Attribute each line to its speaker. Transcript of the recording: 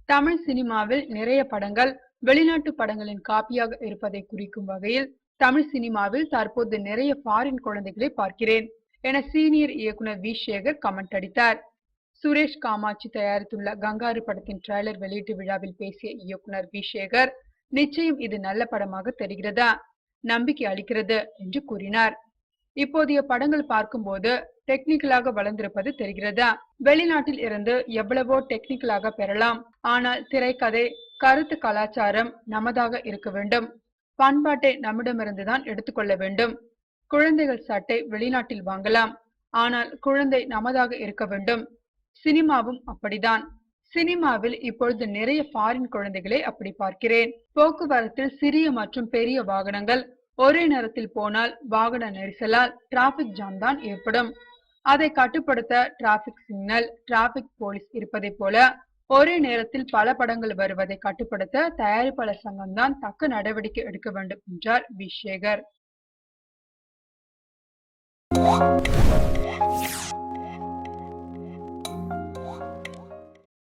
Speaker 1: தமிழ் சினிமாவில் நிறைய படங்கள் வெளிநாட்டு படங்களின் காப்பியாக இருப்பதை குறிக்கும் வகையில் தமிழ் சினிமாவில் தற்போது நிறைய ஃபாரின் குழந்தைகளை பார்க்கிறேன் என சீனியர் இயக்குனர் வி சேகர் கமெண்ட் அடித்தார். சுரேஷ் காமாட்சி தயாரித்துள்ள கங்காரு படத்தின் ட்ரெய்லர் வெளியீட்டு விழாவில் பேசிய இயக்குனர் வி சேகர், நிச்சயம் இது நல்ல படமாக தெரிகிறதா, நம்பிக்கை அளிக்கிறது என்று கூறினார். இப்போதைய படங்கள் பார்க்கும்போது டெக்னிக்கலாக வளர்ந்திருப்பது தெரிகிறதா? வெளிநாட்டில் இருந்து எவ்வளவோ டெக்னிக்கலாக பெறலாம். ஆனால் திரைக்கதை, கருத்து, கலாச்சாரம் நமதாக இருக்க வேண்டும். பண்பாட்டை நம்மிடமிருந்துதான் எடுத்துக்கொள்ள வேண்டும். குழந்தைகள் சட்டை வெளிநாட்டில் வாங்கலாம், ஆனால் குழந்தை நமதாக இருக்க வேண்டும். சினிமாவும் அப்படிதான். சினிமாவில் இப்பொழுது நிறைய ஃபாரின் குழந்தைகளை அப்படி பார்க்கிறேன். போக்குவரத்தில் சிறிய மற்றும் பெரிய வாகனங்கள் ஒரே நேரத்தில் போனால் வாகன நெரிசலால் டிராபிக் ஜாம் தான் ஏற்படும். அதை கட்டுப்படுத்த டிராபிக் சிக்னல், டிராபிக் போலீஸ் இருப்பதை போல ஒரே நேரத்தில் பல படங்கள் வருவதை கட்டுப்படுத்த தயாரிப்பாளர் சங்கம் தான் தக்க நடவடிக்கை எடுக்க வேண்டும் என்றார் வி சேகர்.